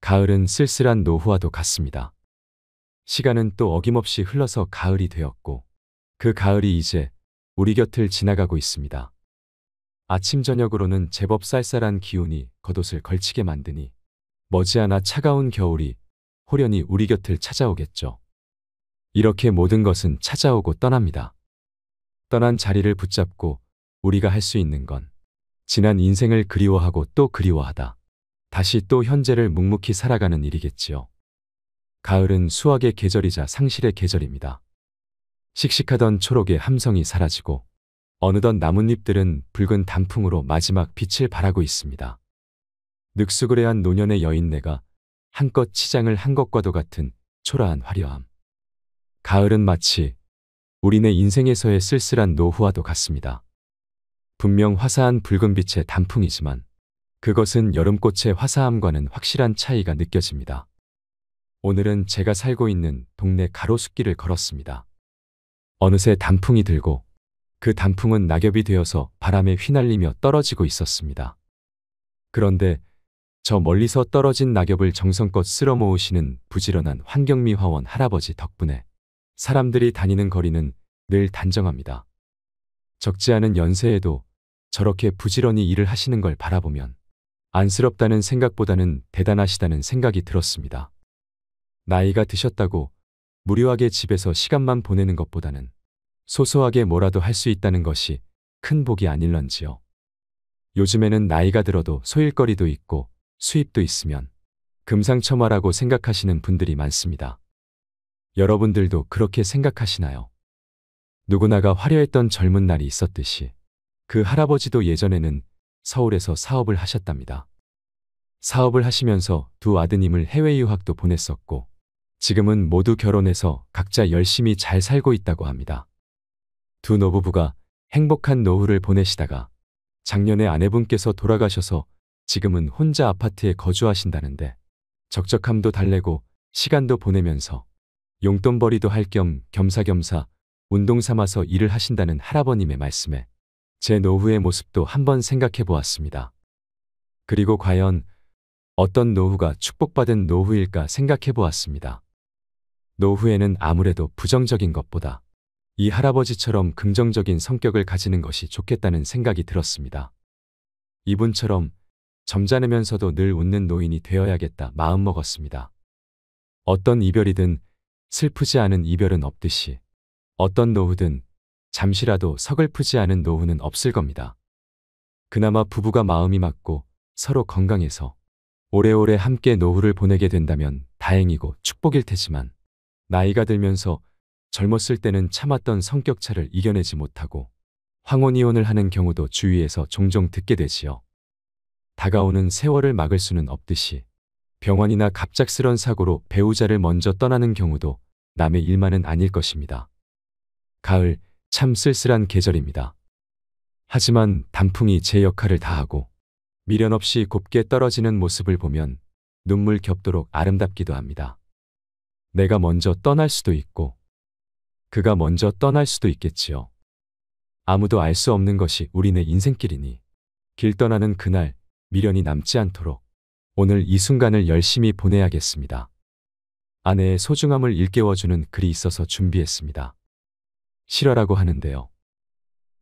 가을은 쓸쓸한 노후와도 같습니다. 시간은 또 어김없이 흘러서 가을이 되었고 그 가을이 이제 우리 곁을 지나가고 있습니다. 아침 저녁으로는 제법 쌀쌀한 기온이 겉옷을 걸치게 만드니 머지않아 차가운 겨울이 호련히 우리 곁을 찾아오겠죠. 이렇게 모든 것은 찾아오고 떠납니다. 떠난 자리를 붙잡고 우리가 할 수 있는 건 지난 인생을 그리워하고 또 그리워하다. 다시 또 현재를 묵묵히 살아가는 일이겠지요. 가을은 수확의 계절이자 상실의 계절입니다. 씩씩하던 초록의 함성이 사라지고 어느덧 나뭇잎들은 붉은 단풍으로 마지막 빛을 발하고 있습니다. 늑수그레한 노년의 여인네가 한껏 치장을 한 것과도 같은 초라한 화려함. 가을은 마치 우리네 인생에서의 쓸쓸한 노후와도 같습니다. 분명 화사한 붉은빛의 단풍이지만 그것은 여름꽃의 화사함과는 확실한 차이가 느껴집니다. 오늘은 제가 살고 있는 동네 가로수길을 걸었습니다. 어느새 단풍이 들고 그 단풍은 낙엽이 되어서 바람에 휘날리며 떨어지고 있었습니다. 그런데 저 멀리서 떨어진 낙엽을 정성껏 쓸어 모으시는 부지런한 환경미화원 할아버지 덕분에 사람들이 다니는 거리는 늘 단정합니다. 적지 않은 연세에도 저렇게 부지런히 일을 하시는 걸 바라보면 안쓰럽다는 생각보다는 대단하시다는 생각이 들었습니다. 나이가 드셨다고 무료하게 집에서 시간만 보내는 것보다는 소소하게 뭐라도 할 수 있다는 것이 큰 복이 아닐런지요. 요즘에는 나이가 들어도 소일거리도 있고 수입도 있으면 금상첨화라고 생각하시는 분들이 많습니다. 여러분들도 그렇게 생각하시나요? 누구나가 화려했던 젊은 날이 있었듯이 그 할아버지도 예전에는 서울에서 사업을 하셨답니다. 사업을 하시면서 두 아드님을 해외 유학도 보냈었고 지금은 모두 결혼해서 각자 열심히 잘 살고 있다고 합니다. 두 노부부가 행복한 노후를 보내시다가 작년에 아내분께서 돌아가셔서 지금은 혼자 아파트에 거주하신다는데 적적함도 달래고 시간도 보내면서 용돈벌이도 할 겸 겸사겸사 운동 삼아서 일을 하신다는 할아버님의 말씀에 제 노후의 모습도 한번 생각해 보았습니다. 그리고 과연 어떤 노후가 축복받은 노후일까 생각해 보았습니다. 노후에는 아무래도 부정적인 것보다 이 할아버지처럼 긍정적인 성격을 가지는 것이 좋겠다는 생각이 들었습니다. 이분처럼 점잖으면서도 늘 웃는 노인이 되어야겠다 마음먹었습니다. 어떤 이별이든 슬프지 않은 이별은 없듯이 어떤 노후든 잠시라도 서글프지 않은 노후는 없을 겁니다. 그나마 부부가 마음이 맞고 서로 건강해서 오래오래 함께 노후를 보내게 된다면 다행이고 축복일 테지만 나이가 들면서 젊었을 때는 참았던 성격차를 이겨내지 못하고 황혼이혼을 하는 경우도 주위에서 종종 듣게 되지요. 다가오는 세월을 막을 수는 없듯이 병환이나 갑작스런 사고로 배우자를 먼저 떠나는 경우도 남의 일만은 아닐 것입니다. 가을, 참 쓸쓸한 계절입니다. 하지만 단풍이 제 역할을 다하고 미련 없이 곱게 떨어지는 모습을 보면 눈물 겹도록 아름답기도 합니다. 내가 먼저 떠날 수도 있고 그가 먼저 떠날 수도 있겠지요. 아무도 알 수 없는 것이 우리네 인생길이니 길 떠나는 그날 미련이 남지 않도록 오늘 이 순간을 열심히 보내야겠습니다. 아내의 소중함을 일깨워주는 글이 있어서 준비했습니다. 실화라고 하는데요.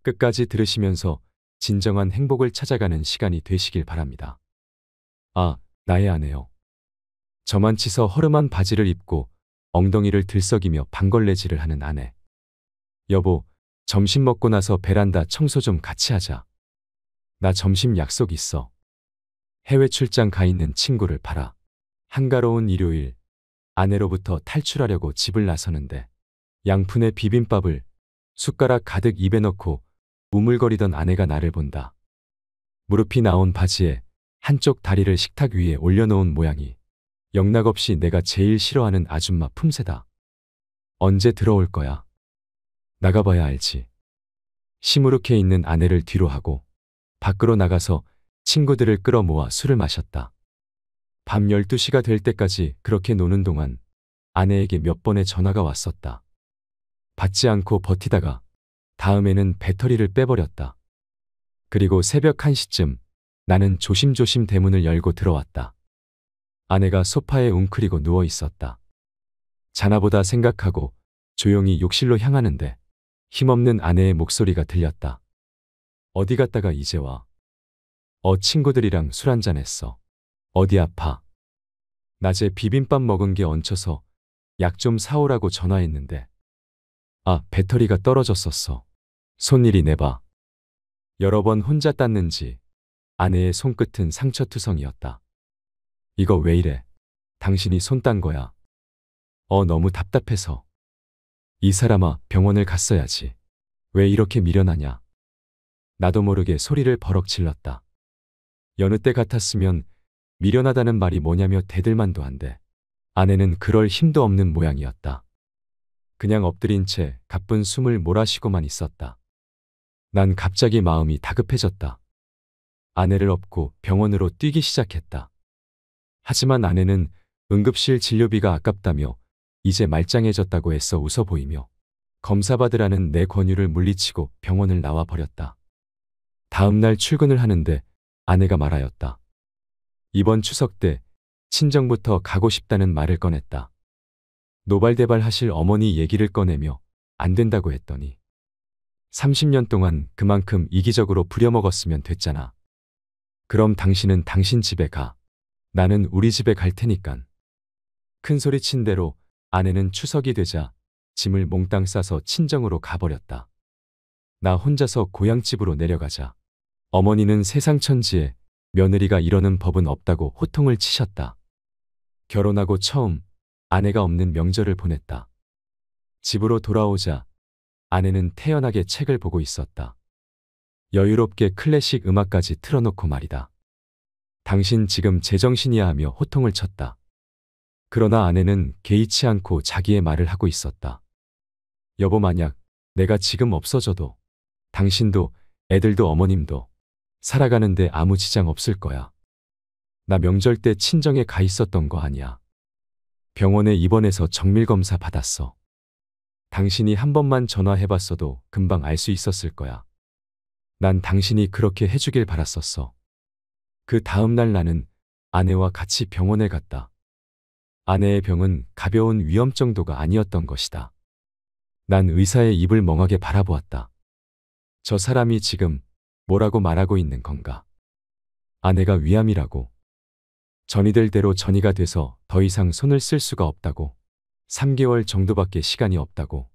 끝까지 들으시면서 진정한 행복을 찾아가는 시간이 되시길 바랍니다. 아, 나의 아내요. 저만치서 허름한 바지를 입고 엉덩이를 들썩이며 방걸레질을 하는 아내. 여보, 점심 먹고 나서 베란다 청소 좀 같이 하자. 나 점심 약속 있어. 해외 출장 가 있는 친구를 봐라. 한가로운 일요일, 아내로부터 탈출하려고 집을 나서는데 양푼의 비빔밥을 숟가락 가득 입에 넣고 우물거리던 아내가 나를 본다. 무릎이 나온 바지에 한쪽 다리를 식탁 위에 올려놓은 모양이 영락없이 내가 제일 싫어하는 아줌마 품새다. 언제 들어올 거야? 나가봐야 알지. 시무룩해 있는 아내를 뒤로 하고 밖으로 나가서 친구들을 끌어모아 술을 마셨다. 밤 12시가 될 때까지 그렇게 노는 동안 아내에게 몇 번의 전화가 왔었다. 받지 않고 버티다가 다음에는 배터리를 빼버렸다. 그리고 새벽 1시쯤 나는 조심조심 대문을 열고 들어왔다. 아내가 소파에 웅크리고 누워 있었다. 자나보다 생각하고 조용히 욕실로 향하는데 힘없는 아내의 목소리가 들렸다. 어디 갔다가 이제 와? 친구들이랑 술 한잔 했어. 어디 아파? 낮에 비빔밥 먹은 게 얹혀서 약 좀 사오라고 전화했는데. 배터리가 떨어졌었어. 손일이 내봐. 여러 번 혼자 땄는지 아내의 손끝은 상처투성이었다. 이거 왜 이래? 당신이 손 딴 거야. 너무 답답해서. 이 사람아, 병원을 갔어야지. 왜 이렇게 미련하냐? 나도 모르게 소리를 버럭 질렀다. 여느 때 같았으면 미련하다는 말이 뭐냐며 대들만도 한데 아내는 그럴 힘도 없는 모양이었다. 그냥 엎드린 채 가쁜 숨을 몰아쉬고만 있었다. 난 갑자기 마음이 다급해졌다. 아내를 업고 병원으로 뛰기 시작했다. 하지만 아내는 응급실 진료비가 아깝다며 이제 말짱해졌다고 애써 웃어 보이며 검사받으라는 내 권유를 물리치고 병원을 나와 버렸다. 다음 날 출근을 하는데 아내가 말하였다. 이번 추석 때 친정부터 가고 싶다는 말을 꺼냈다. 노발대발 하실 어머니 얘기를 꺼내며 안 된다고 했더니 30년 동안 그만큼 이기적으로 부려먹었으면 됐잖아. 그럼 당신은 당신 집에 가. 나는 우리 집에 갈 테니깐. 큰 소리 친 대로 아내는 추석이 되자 짐을 몽땅 싸서 친정으로 가버렸다. 나 혼자서 고향집으로 내려가자 어머니는 세상 천지에 며느리가 이러는 법은 없다고 호통을 치셨다. 결혼하고 처음 아내가 없는 명절을 보냈다. 집으로 돌아오자 아내는 태연하게 책을 보고 있었다. 여유롭게 클래식 음악까지 틀어놓고 말이다. 당신 지금 제정신이야 하며 호통을 쳤다. 그러나 아내는 개의치 않고 자기의 말을 하고 있었다. 여보, 만약 내가 지금 없어져도 당신도 애들도 어머님도 살아가는데 아무 지장 없을 거야. 나 명절 때 친정에 가 있었던 거 아니야. 병원에 입원해서 정밀검사 받았어. 당신이 한 번만 전화해봤어도 금방 알 수 있었을 거야. 난 당신이 그렇게 해주길 바랐었어. 그 다음 날 나는 아내와 같이 병원에 갔다. 아내의 병은 가벼운 위염 정도가 아니었던 것이다. 난 의사의 입을 멍하게 바라보았다. 저 사람이 지금 뭐라고 말하고 있는 건가? 아내가 위암이라고. 전이 될 대로 전이가 돼서 더 이상 손을 쓸 수가 없다고. 3개월 정도밖에 시간이 없다고.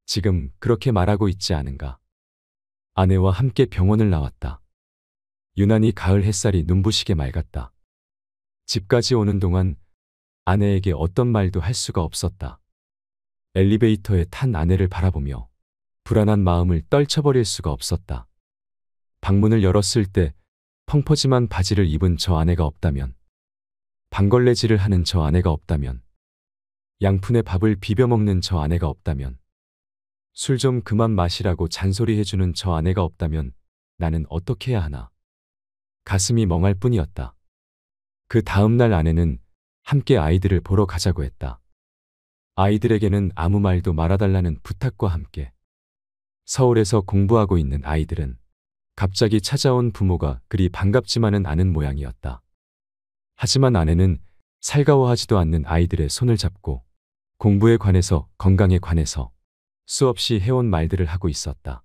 지금 그렇게 말하고 있지 않은가? 아내와 함께 병원을 나왔다. 유난히 가을 햇살이 눈부시게 맑았다. 집까지 오는 동안 아내에게 어떤 말도 할 수가 없었다. 엘리베이터에 탄 아내를 바라보며 불안한 마음을 떨쳐버릴 수가 없었다. 방문을 열었을 때 펑퍼짐한 바지를 입은 저 아내가 없다면, 방걸레질을 하는 저 아내가 없다면, 양푼에 밥을 비벼 먹는 저 아내가 없다면, 술 좀 그만 마시라고 잔소리해주는 저 아내가 없다면 나는 어떻게 해야 하나. 가슴이 멍할 뿐이었다. 그 다음 날 아내는 함께 아이들을 보러 가자고 했다. 아이들에게는 아무 말도 말아달라는 부탁과 함께 서울에서 공부하고 있는 아이들은 갑자기 찾아온 부모가 그리 반갑지만은 않은 모양이었다. 하지만 아내는 살가워하지도 않는 아이들의 손을 잡고 공부에 관해서 건강에 관해서 수없이 해온 말들을 하고 있었다.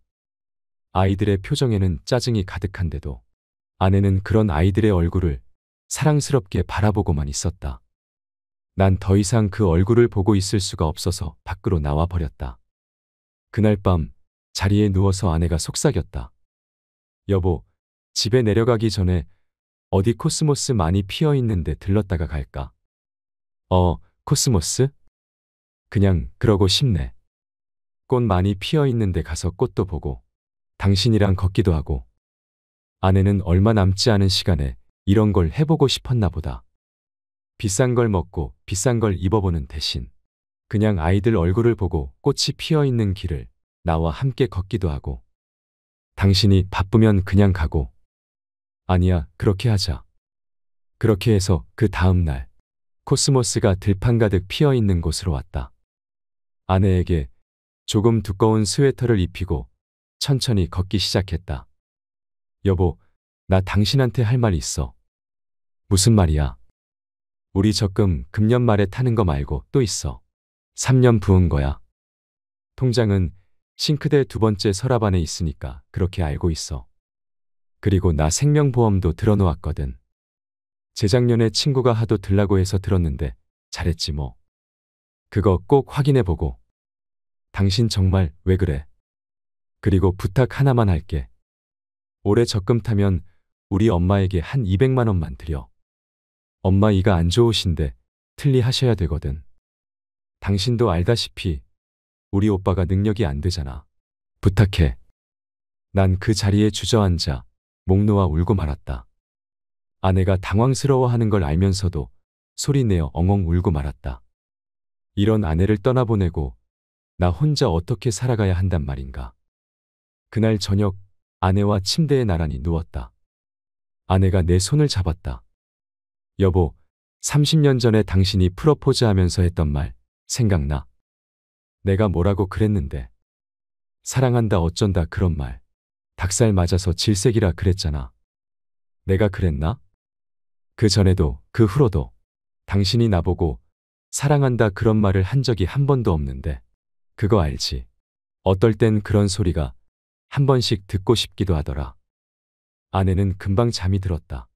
아이들의 표정에는 짜증이 가득한데도 아내는 그런 아이들의 얼굴을 사랑스럽게 바라보고만 있었다. 난 더 이상 그 얼굴을 보고 있을 수가 없어서 밖으로 나와 버렸다. 그날 밤 자리에 누워서 아내가 속삭였다. 여보, 집에 내려가기 전에 어디 코스모스 많이 피어 있는데 들렀다가 갈까? 코스모스? 그냥 그러고 싶네. 꽃 많이 피어 있는데 가서 꽃도 보고 당신이랑 걷기도 하고. 아내는 얼마 남지 않은 시간에 이런 걸 해보고 싶었나 보다. 비싼 걸 먹고 비싼 걸 입어보는 대신 그냥 아이들 얼굴을 보고 꽃이 피어 있는 길을 나와 함께 걷기도 하고. 당신이 바쁘면 그냥 가고. 아니야, 그렇게 하자. 그렇게 해서 그 다음 날 코스모스가 들판 가득 피어 있는 곳으로 왔다. 아내에게 조금 두꺼운 스웨터를 입히고 천천히 걷기 시작했다. 여보, 나 당신한테 할 말 있어. 무슨 말이야? 우리 적금 금년 말에 타는 거 말고 또 있어. 3년 부은 거야. 통장은 싱크대 두 번째 서랍 안에 있으니까 그렇게 알고 있어. 그리고 나 생명보험도 들어놓았거든. 재작년에 친구가 하도 들라고 해서 들었는데 잘했지 뭐. 그거 꼭 확인해보고. 당신 정말 왜 그래? 그리고 부탁 하나만 할게. 올해 적금 타면 우리 엄마에게 한 200만 원만 드려. 엄마 이가 안 좋으신데 틀리 하셔야 되거든. 당신도 알다시피 우리 오빠가 능력이 안 되잖아. 부탁해. 난 그 자리에 주저앉아 목 놓아 울고 말았다. 아내가 당황스러워하는 걸 알면서도 소리내어 엉엉 울고 말았다. 이런 아내를 떠나보내고 나 혼자 어떻게 살아가야 한단 말인가. 그날 저녁 아내와 침대에 나란히 누웠다. 아내가 내 손을 잡았다. 여보, 30년 전에 당신이 프러포즈 하면서 했던 말 생각나? 내가 뭐라고 그랬는데. 사랑한다 어쩐다 그런 말. 닭살 맞아서 질색이라 그랬잖아. 내가 그랬나? 그 전에도 그 후로도 당신이 나보고 사랑한다 그런 말을 한 적이 한 번도 없는데. 그거 알지? 어떨 땐 그런 소리가 한 번씩 듣고 싶기도 하더라. 아내는 금방 잠이 들었다.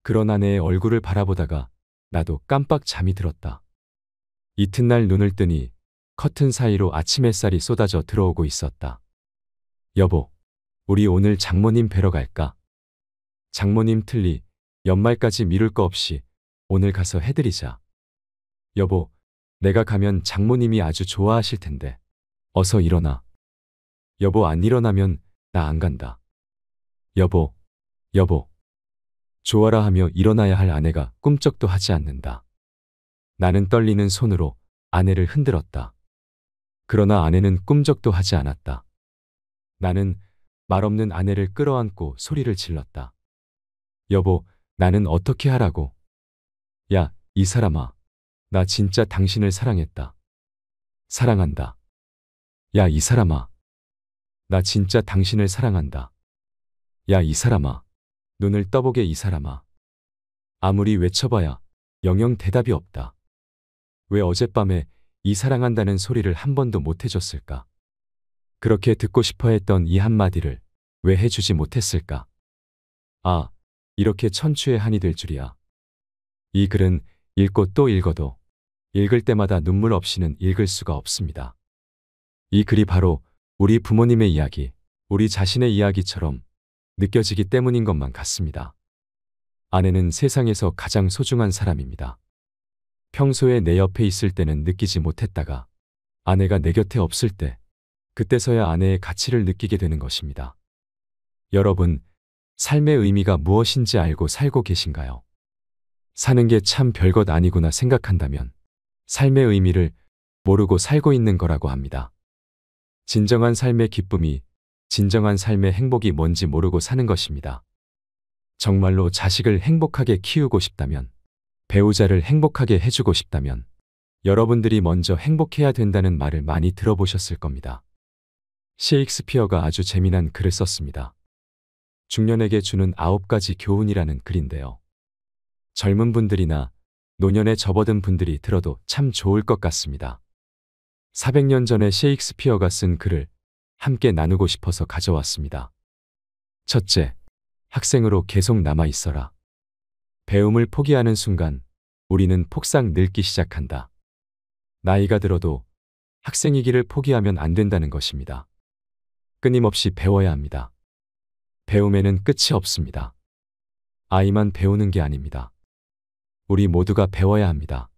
그런 아내의 얼굴을 바라보다가 나도 깜빡 잠이 들었다. 이튿날 눈을 뜨니 커튼 사이로 아침 햇살이 쏟아져 들어오고 있었다. 여보, 우리 오늘 장모님 뵈러 갈까? 장모님 틀리 연말까지 미룰 거 없이 오늘 가서 해드리자. 여보, 내가 가면 장모님이 아주 좋아하실 텐데. 어서 일어나. 여보 안 일어나면 나 안 간다. 여보, 여보. 좋아라 하며 일어나야 할 아내가 꿈쩍도 하지 않는다. 나는 떨리는 손으로 아내를 흔들었다. 그러나 아내는 꿈쩍도 하지 않았다. 나는 말없는 아내를 끌어안고 소리를 질렀다. 여보, 나는 어떻게 하라고? 야, 이 사람아. 나 진짜 당신을 사랑했다. 사랑한다. 야, 이 사람아. 나 진짜 당신을 사랑한다. 야, 이 사람아. 눈을 떠보게 이 사람아. 아무리 외쳐봐야 영영 대답이 없다. 왜 어젯밤에 이 사랑한다는 소리를 한 번도 못 해줬을까? 그렇게 듣고 싶어 했던 이 한마디를 왜 해주지 못했을까? 아, 이렇게 천추의 한이 될 줄이야. 이 글은 읽고 또 읽어도 읽을 때마다 눈물 없이는 읽을 수가 없습니다. 이 글이 바로 우리 부모님의 이야기, 우리 자신의 이야기처럼 느껴지기 때문인 것만 같습니다. 아내는 세상에서 가장 소중한 사람입니다. 평소에 내 옆에 있을 때는 느끼지 못했다가 아내가 내 곁에 없을 때, 그때서야 아내의 가치를 느끼게 되는 것입니다. 여러분, 삶의 의미가 무엇인지 알고 살고 계신가요? 사는 게 참 별것 아니구나 생각한다면 삶의 의미를 모르고 살고 있는 거라고 합니다. 진정한 삶의 기쁨이, 진정한 삶의 행복이 뭔지 모르고 사는 것입니다. 정말로 자식을 행복하게 키우고 싶다면, 배우자를 행복하게 해주고 싶다면 여러분들이 먼저 행복해야 된다는 말을 많이 들어보셨을 겁니다. 셰익스피어가 아주 재미난 글을 썼습니다. 중년에게 주는 9가지 교훈이라는 글인데요. 젊은 분들이나 노년에 접어든 분들이 들어도 참 좋을 것 같습니다. 400년 전에 셰익스피어가 쓴 글을 함께 나누고 싶어서 가져왔습니다. 첫째, 학생으로 계속 남아 있어라. 배움을 포기하는 순간 우리는 폭삭 늙기 시작한다. 나이가 들어도 학생이기를 포기하면 안 된다는 것입니다. 끊임없이 배워야 합니다. 배움에는 끝이 없습니다. 아이만 배우는 게 아닙니다. 우리 모두가 배워야 합니다.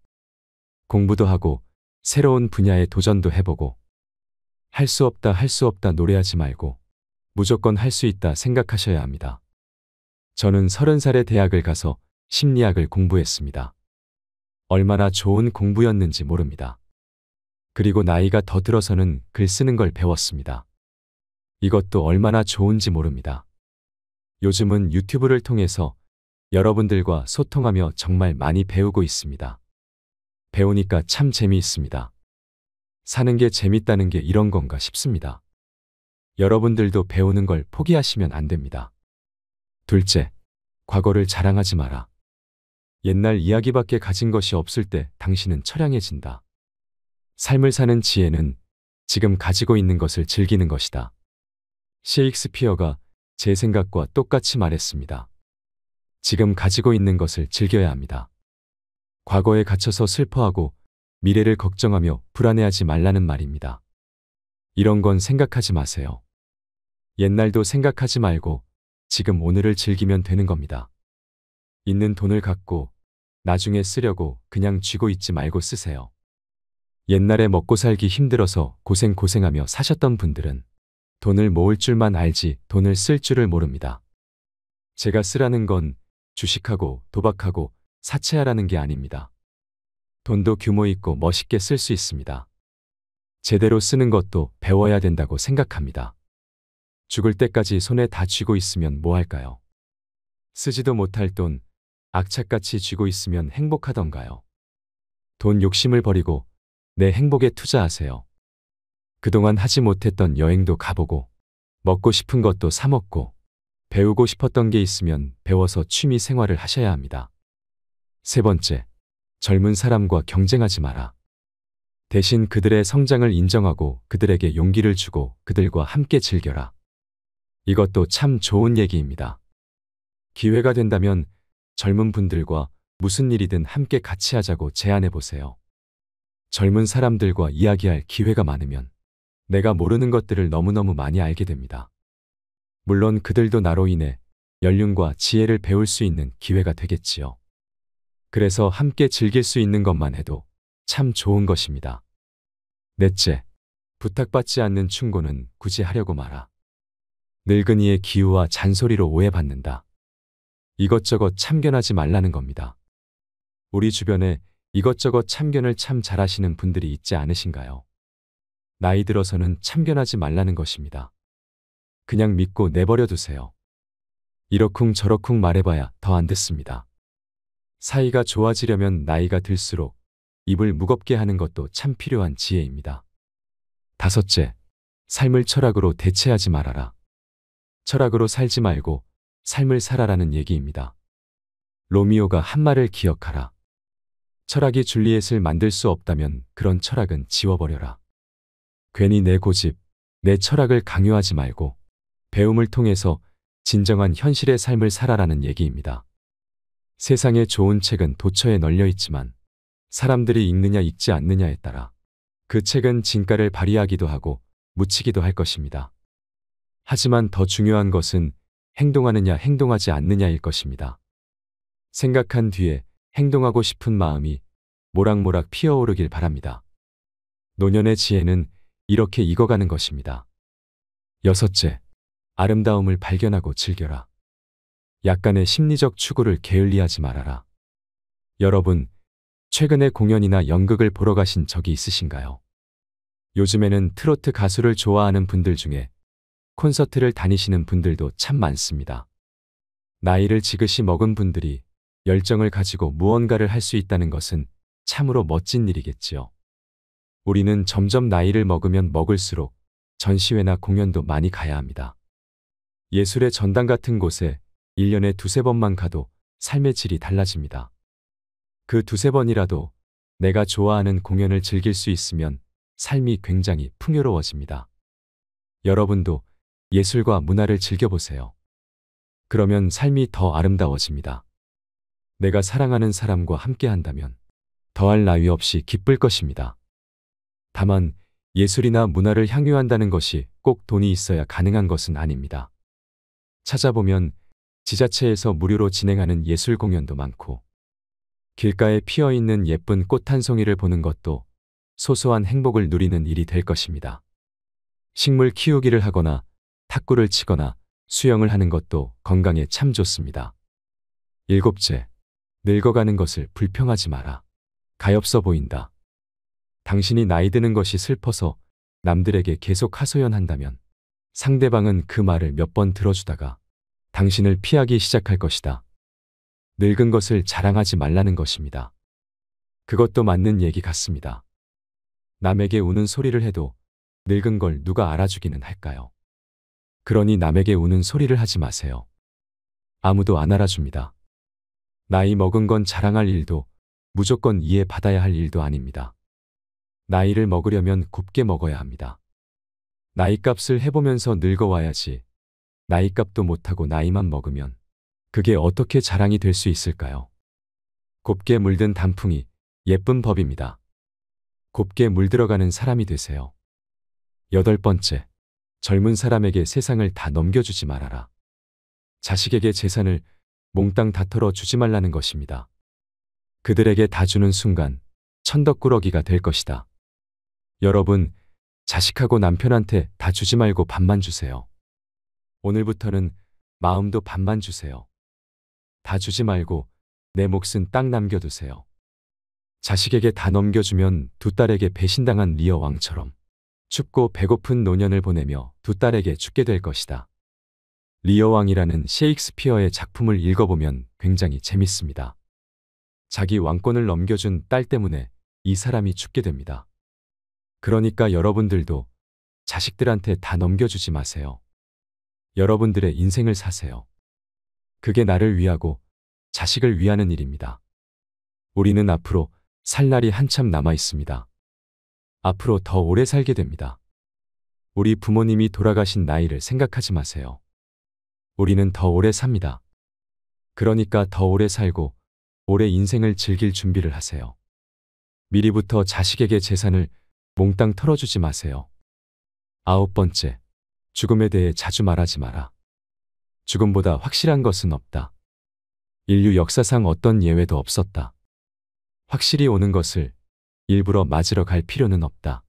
공부도 하고 새로운 분야에 도전도 해보고, 할 수 없다 노래하지 말고 무조건 할 수 있다 생각하셔야 합니다. 저는 30살에 대학을 가서 심리학을 공부했습니다. 얼마나 좋은 공부였는지 모릅니다. 그리고 나이가 더 들어서는 글 쓰는 걸 배웠습니다. 이것도 얼마나 좋은지 모릅니다. 요즘은 유튜브를 통해서 여러분들과 소통하며 정말 많이 배우고 있습니다. 배우니까 참 재미있습니다. 사는 게 재밌다는 게 이런 건가 싶습니다. 여러분들도 배우는 걸 포기하시면 안 됩니다. 둘째, 과거를 자랑하지 마라. 옛날 이야기밖에 가진 것이 없을 때 당신은 처량해진다. 삶을 사는 지혜는 지금 가지고 있는 것을 즐기는 것이다. 셰익스피어가 제 생각과 똑같이 말했습니다. 지금 가지고 있는 것을 즐겨야 합니다. 과거에 갇혀서 슬퍼하고 미래를 걱정하며 불안해하지 말라는 말입니다. 이런 건 생각하지 마세요. 옛날도 생각하지 말고 지금 오늘을 즐기면 되는 겁니다. 있는 돈을 갖고 나중에 쓰려고 그냥 쥐고 있지 말고 쓰세요. 옛날에 먹고 살기 힘들어서 고생하며 사셨던 분들은 돈을 모을 줄만 알지 돈을 쓸 줄을 모릅니다. 제가 쓰라는 건 주식하고 도박하고 사채하라는 게 아닙니다. 돈도 규모 있고 멋있게 쓸 수 있습니다. 제대로 쓰는 것도 배워야 된다고 생각합니다. 죽을 때까지 손에 다 쥐고 있으면 뭐 할까요? 쓰지도 못할 돈 악착같이 쥐고 있으면 행복하던가요? 돈 욕심을 버리고 내 행복에 투자하세요. 그동안 하지 못했던 여행도 가보고 먹고 싶은 것도 사 먹고 배우고 싶었던 게 있으면 배워서 취미 생활을 하셔야 합니다. 세 번째, 젊은 사람과 경쟁하지 마라. 대신 그들의 성장을 인정하고 그들에게 용기를 주고 그들과 함께 즐겨라. 이것도 참 좋은 얘기입니다. 기회가 된다면 젊은 분들과 무슨 일이든 함께 같이 하자고 제안해 보세요. 젊은 사람들과 이야기할 기회가 많으면 내가 모르는 것들을 너무너무 많이 알게 됩니다. 물론 그들도 나로 인해 연륜과 지혜를 배울 수 있는 기회가 되겠지요. 그래서 함께 즐길 수 있는 것만 해도 참 좋은 것입니다. 넷째, 부탁받지 않는 충고는 굳이 하려고 마라. 늙은이의 기우와 잔소리로 오해받는다. 이것저것 참견하지 말라는 겁니다. 우리 주변에 이것저것 참견을 참 잘하시는 분들이 있지 않으신가요? 나이 들어서는 참견하지 말라는 것입니다. 그냥 믿고 내버려 두세요. 이러쿵 저러쿵 말해봐야 더 안 듣습니다. 사이가 좋아지려면 나이가 들수록 입을 무겁게 하는 것도 참 필요한 지혜입니다. 다섯째, 삶을 철학으로 대체하지 말아라. 철학으로 살지 말고 삶을 살아라는 얘기입니다. 로미오가 한 말을 기억하라. 철학이 줄리엣을 만들 수 없다면 그런 철학은 지워버려라. 괜히 내 고집, 내 철학을 강요하지 말고 배움을 통해서 진정한 현실의 삶을 살아라는 얘기입니다. 세상에 좋은 책은 도처에 널려 있지만 사람들이 읽느냐 읽지 않느냐에 따라 그 책은 진가를 발휘하기도 하고 묻히기도 할 것입니다. 하지만 더 중요한 것은 행동하느냐 행동하지 않느냐일 것입니다. 생각한 뒤에 행동하고 싶은 마음이 모락모락 피어오르길 바랍니다. 노년의 지혜는 이렇게 익어가는 것입니다. 여섯째, 아름다움을 발견하고 즐겨라. 약간의 심리적 추구를 게을리하지 말아라. 여러분, 최근에 공연이나 연극을 보러 가신 적이 있으신가요? 요즘에는 트로트 가수를 좋아하는 분들 중에 콘서트를 다니시는 분들도 참 많습니다. 나이를 지긋이 먹은 분들이 열정을 가지고 무언가를 할 수 있다는 것은 참으로 멋진 일이겠지요. 우리는 점점 나이를 먹으면 먹을수록 전시회나 공연도 많이 가야 합니다. 예술의 전당 같은 곳에 1년에 두세 번만 가도 삶의 질이 달라집니다. 그 두세 번이라도 내가 좋아하는 공연을 즐길 수 있으면 삶이 굉장히 풍요로워집니다. 여러분도 예술과 문화를 즐겨보세요. 그러면 삶이 더 아름다워집니다. 내가 사랑하는 사람과 함께 한다면 더할 나위 없이 기쁠 것입니다. 다만 예술이나 문화를 향유한다는 것이 꼭 돈이 있어야 가능한 것은 아닙니다. 찾아보면 지자체에서 무료로 진행하는 예술 공연도 많고 길가에 피어있는 예쁜 꽃 한 송이를 보는 것도 소소한 행복을 누리는 일이 될 것입니다. 식물 키우기를 하거나 탁구를 치거나 수영을 하는 것도 건강에 참 좋습니다. 일곱째, 늙어가는 것을 불평하지 마라. 가엾어 보인다. 당신이 나이 드는 것이 슬퍼서 남들에게 계속 하소연한다면 상대방은 그 말을 몇 번 들어주다가 당신을 피하기 시작할 것이다. 늙은 것을 자랑하지 말라는 것입니다. 그것도 맞는 얘기 같습니다. 남에게 우는 소리를 해도 늙은 걸 누가 알아주기는 할까요? 그러니 남에게 우는 소리를 하지 마세요. 아무도 안 알아줍니다. 나이 먹은 건 자랑할 일도 무조건 이해받아야 할 일도 아닙니다. 나이를 먹으려면 곱게 먹어야 합니다. 나이값을 해보면서 늙어와야지. 나이값도 못하고 나이만 먹으면 그게 어떻게 자랑이 될 수 있을까요? 곱게 물든 단풍이 예쁜 법입니다. 곱게 물들어가는 사람이 되세요. 8번째, 젊은 사람에게 세상을 다 넘겨주지 말아라. 자식에게 재산을 몽땅 다 털어주지 말라는 것입니다. 그들에게 다 주는 순간 천덕꾸러기가 될 것이다. 여러분, 자식하고 남편한테 다 주지 말고 반만 주세요. 오늘부터는 마음도 반만 주세요. 다 주지 말고 내 몫은 딱 남겨두세요. 자식에게 다 넘겨주면 두 딸에게 배신당한 리어 왕처럼 춥고 배고픈 노년을 보내며 두 딸에게 죽게 될 것이다. 리어 왕이라는 셰익스피어의 작품을 읽어보면 굉장히 재밌습니다. 자기 왕권을 넘겨준 딸 때문에 이 사람이 죽게 됩니다. 그러니까 여러분들도 자식들한테 다 넘겨주지 마세요. 여러분들의 인생을 사세요. 그게 나를 위하고 자식을 위하는 일입니다. 우리는 앞으로 살 날이 한참 남아 있습니다. 앞으로 더 오래 살게 됩니다. 우리 부모님이 돌아가신 나이를 생각하지 마세요. 우리는 더 오래 삽니다. 그러니까 더 오래 살고 오래 인생을 즐길 준비를 하세요. 미리부터 자식에게 재산을 몽땅 털어주지 마세요. 9번째, 죽음에 대해 자주 말하지 마라. 죽음보다 확실한 것은 없다. 인류 역사상 어떤 예외도 없었다. 확실히 오는 것을 일부러 맞으러 갈 필요는 없다.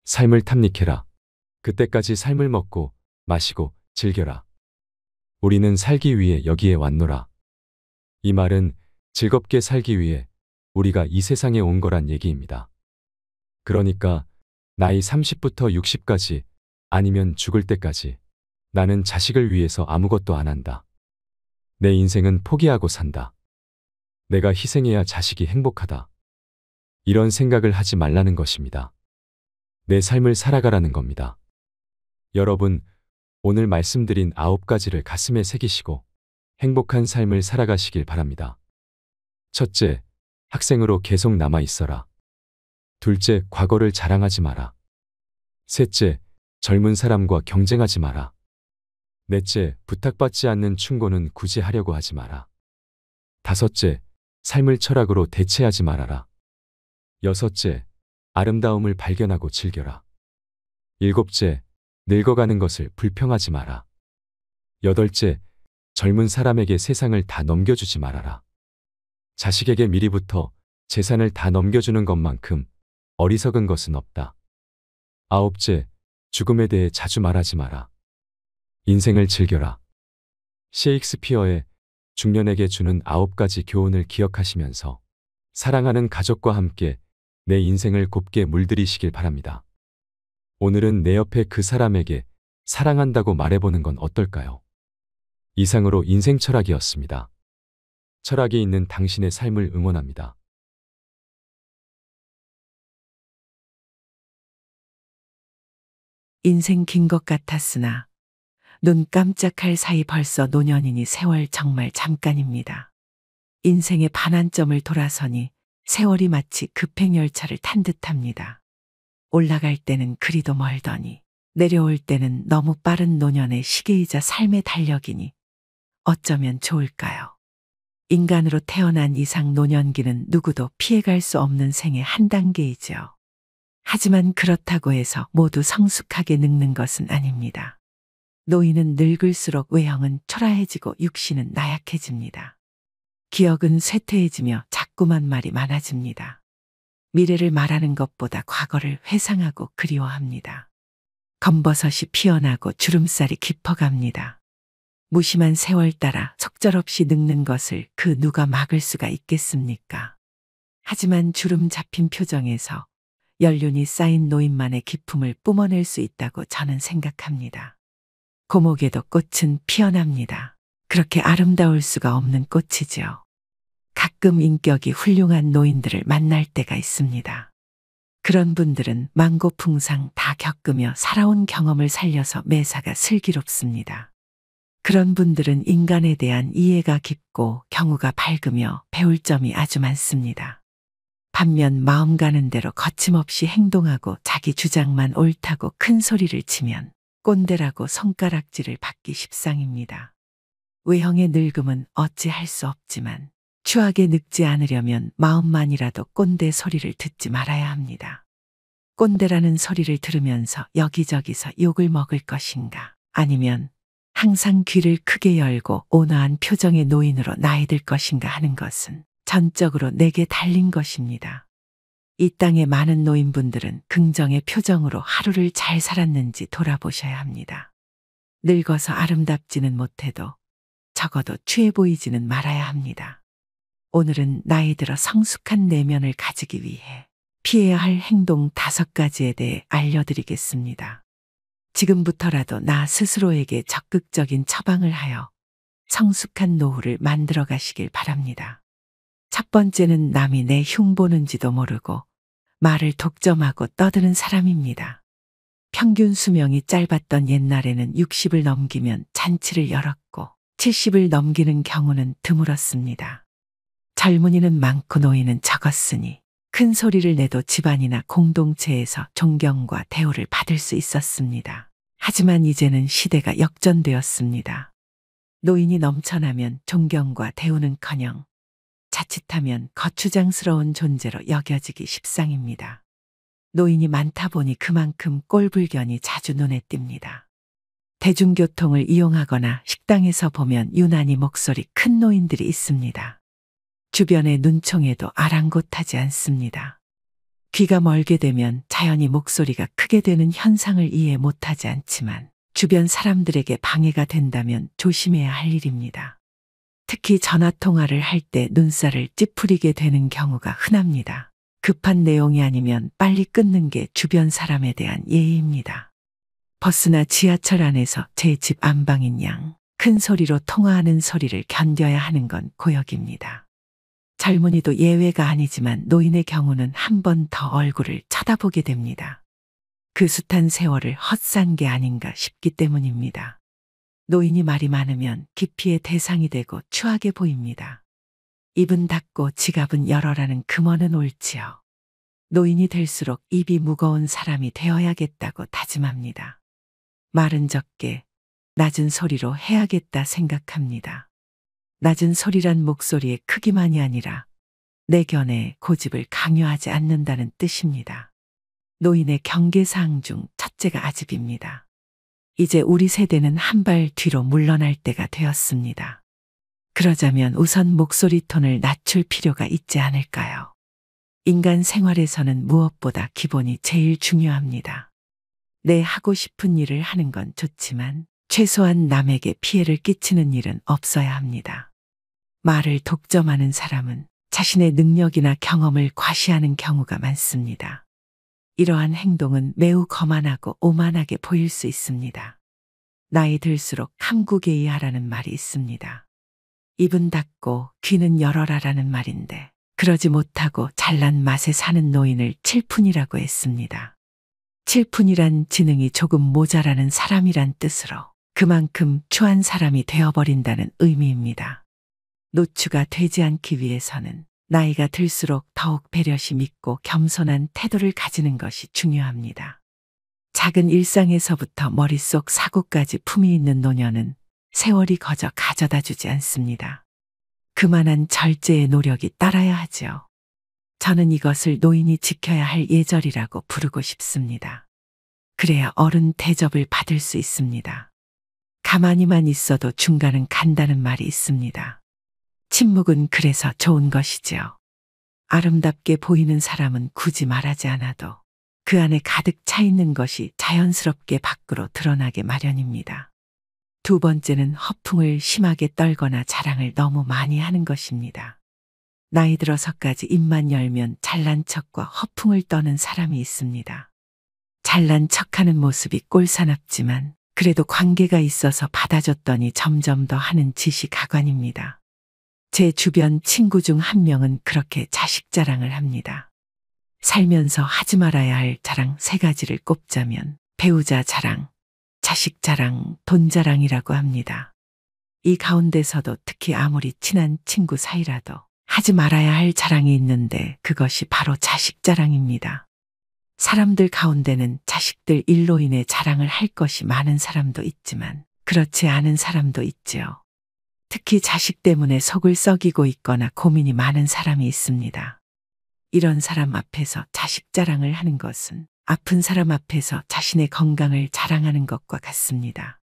삶을 탐닉해라. 그때까지 삶을 먹고 마시고 즐겨라. 우리는 살기 위해 여기에 왔노라. 이 말은 즐겁게 살기 위해 우리가 이 세상에 온 거란 얘기입니다. 그러니까 나이 30부터 60까지 아니면 죽을 때까지 나는 자식을 위해서 아무것도 안 한다. 내 인생은 포기하고 산다. 내가 희생해야 자식이 행복하다. 이런 생각을 하지 말라는 것입니다. 내 삶을 살아가라는 겁니다. 여러분, 오늘 말씀드린 9가지를 가슴에 새기시고 행복한 삶을 살아가시길 바랍니다. 첫째, 학생으로 계속 남아 있어라. 둘째, 과거를 자랑하지 마라. 셋째, 젊은 사람과 경쟁하지 마라. 넷째, 부탁받지 않는 충고는 굳이 하려고 하지 마라. 다섯째, 삶을 철학으로 대체하지 말아라. 여섯째, 아름다움을 발견하고 즐겨라. 일곱째, 늙어가는 것을 불평하지 마라. 여덟째, 젊은 사람에게 세상을 다 넘겨주지 말아라. 자식에게 미리부터 재산을 다 넘겨주는 것만큼 어리석은 것은 없다. 아홉째, 죽음에 대해 자주 말하지 마라. 인생을 즐겨라. 셰익스피어의 중년에게 주는 9가지 교훈을 기억하시면서 사랑하는 가족과 함께 내 인생을 곱게 물들이시길 바랍니다. 오늘은 내 옆에 그 사람에게 사랑한다고 말해보는 건 어떨까요? 이상으로 인생 철학이었습니다. 철학이 있는 당신의 삶을 응원합니다. 인생 긴 것 같았으나 눈 깜짝할 사이 벌써 노년이니 세월 정말 잠깐입니다. 인생의 반환점을 돌아서니 세월이 마치 급행열차를 탄 듯합니다. 올라갈 때는 그리도 멀더니 내려올 때는 너무 빠른 노년의 시계이자 삶의 달력이니 어쩌면 좋을까요? 인간으로 태어난 이상 노년기는 누구도 피해갈 수 없는 생의 한 단계이죠. 하지만 그렇다고 해서 모두 성숙하게 늙는 것은 아닙니다. 노인은 늙을수록 외형은 초라해지고 육신은 나약해집니다. 기억은 쇠퇴해지며 자꾸만 말이 많아집니다. 미래를 말하는 것보다 과거를 회상하고 그리워합니다. 검버섯이 피어나고 주름살이 깊어갑니다. 무심한 세월 따라 속절없이 늙는 것을 그 누가 막을 수가 있겠습니까? 하지만 주름 잡힌 표정에서 연륜이 쌓인 노인만의 기품을 뿜어낼 수 있다고 저는 생각합니다. 고목에도 꽃은 피어납니다. 그렇게 아름다울 수가 없는 꽃이지요. 가끔 인격이 훌륭한 노인들을 만날 때가 있습니다. 그런 분들은 만고풍상 다 겪으며 살아온 경험을 살려서 매사가 슬기롭습니다. 그런 분들은 인간에 대한 이해가 깊고 경우가 밝으며 배울 점이 아주 많습니다. 반면 마음 가는 대로 거침없이 행동하고 자기 주장만 옳다고 큰 소리를 치면 꼰대라고 손가락질을 받기 십상입니다. 외형의 늙음은 어찌할 수 없지만 추하게 늙지 않으려면 마음만이라도 꼰대 소리를 듣지 말아야 합니다. 꼰대라는 소리를 들으면서 여기저기서 욕을 먹을 것인가, 아니면 항상 귀를 크게 열고 온화한 표정의 노인으로 나이들 것인가 하는 것은 전적으로 내게 달린 것입니다. 이 땅의 많은 노인분들은 긍정의 표정으로 하루를 잘 살았는지 돌아보셔야 합니다. 늙어서 아름답지는 못해도 적어도 취해 보이지는 말아야 합니다. 오늘은 나이 들어 성숙한 내면을 가지기 위해 피해야 할 행동 5가지에 대해 알려드리겠습니다. 지금부터라도 나 스스로에게 적극적인 처방을 하여 성숙한 노후를 만들어 가시길 바랍니다. 첫 번째는 남이 내 흉보는지도 모르고 말을 독점하고 떠드는 사람입니다. 평균 수명이 짧았던 옛날에는 60을 넘기면 잔치를 열었고 70을 넘기는 경우는 드물었습니다. 젊은이는 많고 노인은 적었으니 큰 소리를 내도 집안이나 공동체에서 존경과 대우를 받을 수 있었습니다. 하지만 이제는 시대가 역전되었습니다. 노인이 넘쳐나면 존경과 대우는커녕 자칫하면 거추장스러운 존재로 여겨지기 십상입니다. 노인이 많다 보니 그만큼 꼴불견이 자주 눈에 띕니다. 대중교통을 이용하거나 식당에서 보면 유난히 목소리 큰 노인들이 있습니다. 주변의 눈총에도 아랑곳하지 않습니다. 귀가 멀게 되면 자연히 목소리가 크게 되는 현상을 이해 못하지 않지만 주변 사람들에게 방해가 된다면 조심해야 할 일입니다. 특히 전화통화를 할 때 눈살을 찌푸리게 되는 경우가 흔합니다. 급한 내용이 아니면 빨리 끊는 게 주변 사람에 대한 예의입니다. 버스나 지하철 안에서 제 집 안방인 양 큰 소리로 통화하는 소리를 견뎌야 하는 건 고역입니다. 젊은이도 예외가 아니지만 노인의 경우는 한 번 더 얼굴을 쳐다보게 됩니다. 그 숱한 세월을 헛산 게 아닌가 싶기 때문입니다. 노인이 말이 많으면 기피의 대상이 되고 추하게 보입니다. 입은 닫고 지갑은 열어라는 금어는 옳지요. 노인이 될수록 입이 무거운 사람이 되어야겠다고 다짐합니다. 말은 적게 낮은 소리로 해야겠다 생각합니다. 낮은 소리란 목소리의 크기만이 아니라 내 견해에 고집을 강요하지 않는다는 뜻입니다. 노인의 경계사항 중 첫째가 아집입니다. 이제 우리 세대는 한 발 뒤로 물러날 때가 되었습니다. 그러자면 우선 목소리 톤을 낮출 필요가 있지 않을까요? 인간 생활에서는 무엇보다 기본이 제일 중요합니다. 내 하고 싶은 일을 하는 건 좋지만 최소한 남에게 피해를 끼치는 일은 없어야 합니다. 말을 독점하는 사람은 자신의 능력이나 경험을 과시하는 경우가 많습니다. 이러한 행동은 매우 거만하고 오만하게 보일 수 있습니다. 나이 들수록 함구개의하라는 말이 있습니다. 입은 닫고 귀는 열어라라는 말인데 그러지 못하고 잘난 맛에 사는 노인을 칠푼이라고 했습니다. 칠푼이란 지능이 조금 모자라는 사람이란 뜻으로 그만큼 추한 사람이 되어버린다는 의미입니다. 노추가 되지 않기 위해서는 나이가 들수록 더욱 배려시 믿고 겸손한 태도를 가지는 것이 중요합니다. 작은 일상에서부터 머릿속 사고까지 품이 있는 노년은 세월이 거저 가져다 주지 않습니다. 그만한 절제의 노력이 따라야 하지요. 저는 이것을 노인이 지켜야 할 예절이라고 부르고 싶습니다. 그래야 어른 대접을 받을 수 있습니다. 가만히만 있어도 중간은 간다는 말이 있습니다. 침묵은 그래서 좋은 것이지요. 아름답게 보이는 사람은 굳이 말하지 않아도 그 안에 가득 차 있는 것이 자연스럽게 밖으로 드러나게 마련입니다. 두 번째는 허풍을 심하게 떨거나 자랑을 너무 많이 하는 것입니다. 나이 들어서까지 입만 열면 잘난 척과 허풍을 떠는 사람이 있습니다. 잘난 척하는 모습이 꼴사납지만 그래도 관계가 있어서 받아줬더니 점점 더 하는 짓이 가관입니다. 제 주변 친구 중 한 명은 그렇게 자식 자랑을 합니다. 살면서 하지 말아야 할 자랑 3가지를 꼽자면 배우자 자랑, 자식 자랑, 돈 자랑이라고 합니다. 이 가운데서도 특히 아무리 친한 친구 사이라도 하지 말아야 할 자랑이 있는데 그것이 바로 자식 자랑입니다. 사람들 가운데는 자식들 일로 인해 자랑을 할 것이 많은 사람도 있지만 그렇지 않은 사람도 있지요. 특히 자식 때문에 속을 썩이고 있거나 고민이 많은 사람이 있습니다. 이런 사람 앞에서 자식 자랑을 하는 것은 아픈 사람 앞에서 자신의 건강을 자랑하는 것과 같습니다.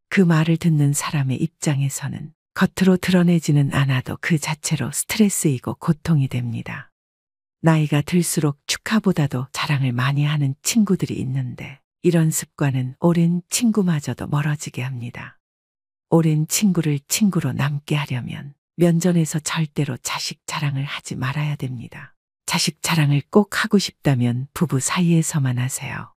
그 말을 듣는 사람의 입장에서는 겉으로 드러내지는 않아도 그 자체로 스트레스이고 고통이 됩니다. 나이가 들수록 축하보다도 자랑을 많이 하는 친구들이 있는데 이런 습관은 오랜 친구마저도 멀어지게 합니다. 오랜 친구를 친구로 남게 하려면 면전에서 절대로 자식 자랑을 하지 말아야 됩니다. 자식 자랑을 꼭 하고 싶다면 부부 사이에서만 하세요.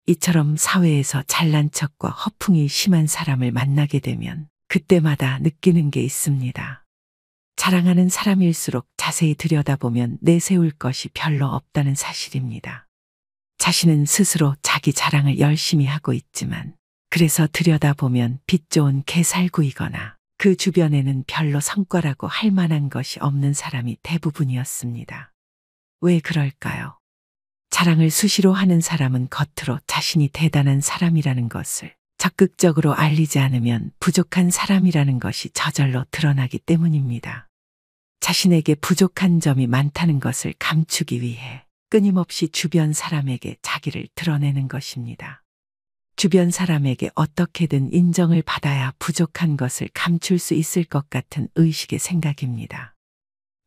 이처럼 사회에서 잘난 척과 허풍이 심한 사람을 만나게 되면 그때마다 느끼는 게 있습니다. 자랑하는 사람일수록 자세히 들여다보면 내세울 것이 별로 없다는 사실입니다. 자신은 스스로 자기 자랑을 열심히 하고 있지만 그래서 들여다보면 빛 좋은 개살구이거나 그 주변에는 별로 성과라고 할 만한 것이 없는 사람이 대부분이었습니다. 왜 그럴까요? 자랑을 수시로 하는 사람은 겉으로 자신이 대단한 사람이라는 것을 적극적으로 알리지 않으면 부족한 사람이라는 것이 저절로 드러나기 때문입니다. 자신에게 부족한 점이 많다는 것을 감추기 위해 끊임없이 주변 사람에게 자기를 드러내는 것입니다. 주변 사람에게 어떻게든 인정을 받아야 부족한 것을 감출 수 있을 것 같은 의식의 생각입니다.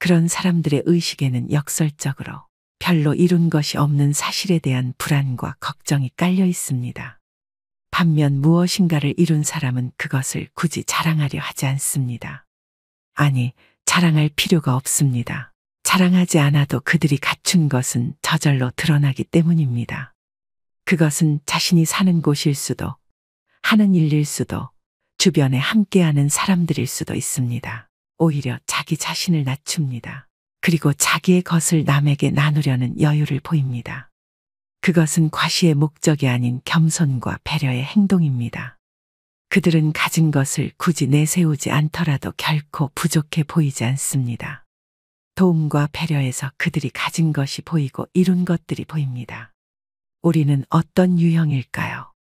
그런 사람들의 의식에는 역설적으로 별로 이룬 것이 없는 사실에 대한 불안과 걱정이 깔려 있습니다. 반면 무엇인가를 이룬 사람은 그것을 굳이 자랑하려 하지 않습니다. 아니, 자랑할 필요가 없습니다. 자랑하지 않아도 그들이 갖춘 것은 저절로 드러나기 때문입니다. 그것은 자신이 사는 곳일 수도, 하는 일일 수도, 주변에 함께하는 사람들일 수도 있습니다. 오히려 자기 자신을 낮춥니다. 그리고 자기의 것을 남에게 나누려는 여유를 보입니다. 그것은 과시의 목적이 아닌 겸손과 배려의 행동입니다. 그들은 가진 것을 굳이 내세우지 않더라도 결코 부족해 보이지 않습니다. 도움과 배려에서 그들이 가진 것이 보이고 이룬 것들이 보입니다. 우리는 어떤 유형일까요?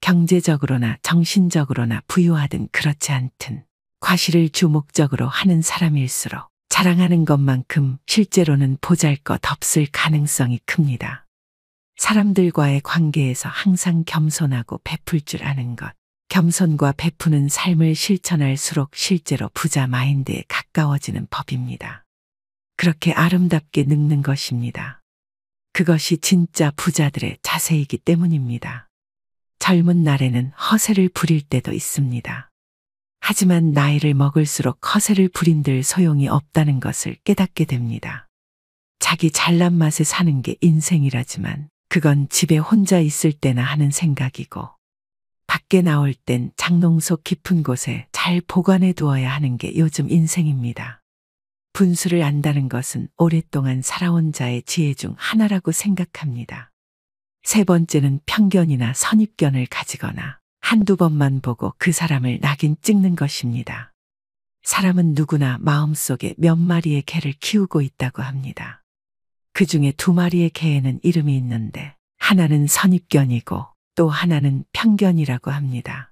경제적으로나 정신적으로나 부유하든 그렇지 않든 과시를 주 목적으로 하는 사람일수록 자랑하는 것만큼 실제로는 보잘것없을 가능성이 큽니다. 사람들과의 관계에서 항상 겸손하고 베풀 줄 아는 것. 겸손과 베푸는 삶을 실천할수록 실제로 부자 마인드에 가까워지는 법입니다. 그렇게 아름답게 늙는 것입니다. 그것이 진짜 부자들의 자세이기 때문입니다. 젊은 날에는 허세를 부릴 때도 있습니다. 하지만 나이를 먹을수록 허세를 부린들 소용이 없다는 것을 깨닫게 됩니다. 자기 잘난 맛에 사는 게 인생이라지만 그건 집에 혼자 있을 때나 하는 생각이고 밖에 나올 땐 장롱속 깊은 곳에 잘 보관해 두어야 하는 게 요즘 인생입니다. 분수를 안다는 것은 오랫동안 살아온 자의 지혜 중 하나라고 생각합니다. 세 번째는 편견이나 선입견을 가지거나 한두 번만 보고 그 사람을 낙인 찍는 것입니다. 사람은 누구나 마음속에 몇 마리의 개를 키우고 있다고 합니다. 그 중에 두 마리의 개에는 이름이 있는데 하나는 선입견이고 또 하나는 편견이라고 합니다.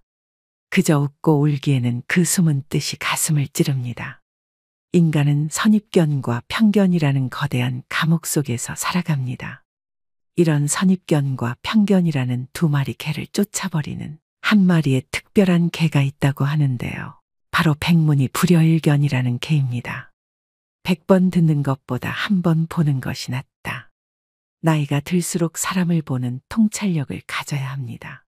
그저 웃고 울기에는 그 숨은 뜻이 가슴을 찌릅니다. 인간은 선입견과 편견이라는 거대한 감옥 속에서 살아갑니다. 이런 선입견과 편견이라는 두 마리 개를 쫓아버리는 한 마리의 특별한 개가 있다고 하는데요. 바로 백문이 불여일견이라는 개입니다. 100번 듣는 것보다 한 번 보는 것이 낫다. 나이가 들수록 사람을 보는 통찰력을 가져야 합니다.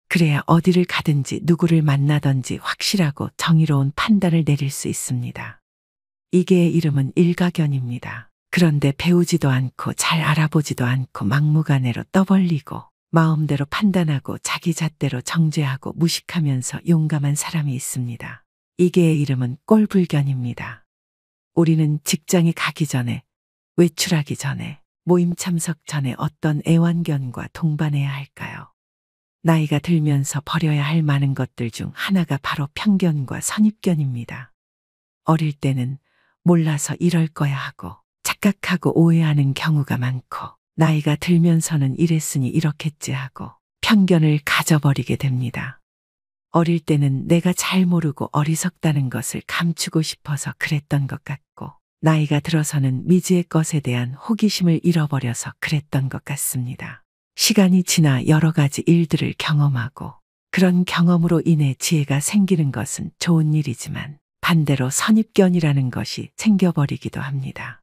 그래야 어디를 가든지 누구를 만나든지 확실하고 정의로운 판단을 내릴 수 있습니다. 이 개의 이름은 일가견입니다. 그런데 배우지도 않고 잘 알아보지도 않고 막무가내로 떠벌리고 마음대로 판단하고 자기 잣대로 정죄하고 무식하면서 용감한 사람이 있습니다. 이 개의 이름은 꼴불견입니다. 우리는 직장에 가기 전에, 외출하기 전에, 모임 참석 전에 어떤 애완견과 동반해야 할까요? 나이가 들면서 버려야 할 많은 것들 중 하나가 바로 편견과 선입견입니다. 어릴 때는 몰라서 이럴 거야 하고 착각하고 오해하는 경우가 많고, 나이가 들면서는 이랬으니 이렇겠지 하고 편견을 가져버리게 됩니다. 어릴 때는 내가 잘 모르고 어리석다는 것을 감추고 싶어서 그랬던 것 같고, 나이가 들어서는 미지의 것에 대한 호기심을 잃어버려서 그랬던 것 같습니다. 시간이 지나 여러 가지 일들을 경험하고 그런 경험으로 인해 지혜가 생기는 것은 좋은 일이지만, 반대로 선입견이라는 것이 생겨버리기도 합니다.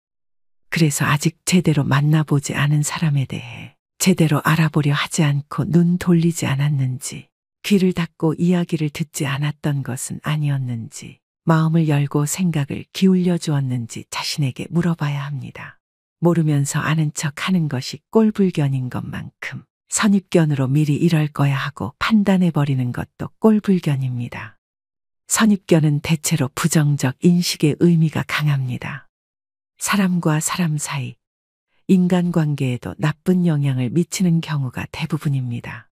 그래서 아직 제대로 만나보지 않은 사람에 대해 제대로 알아보려 하지 않고 눈 돌리지 않았는지, 귀를 닫고 이야기를 듣지 않았던 것은 아니었는지, 마음을 열고 생각을 기울여 주었는지 자신에게 물어봐야 합니다. 모르면서 아는 척 하는 것이 꼴불견인 것만큼 선입견으로 미리 이럴 거야 하고 판단해버리는 것도 꼴불견입니다. 선입견은 대체로 부정적 인식의 의미가 강합니다. 사람과 사람 사이, 인간관계에도 나쁜 영향을 미치는 경우가 대부분입니다.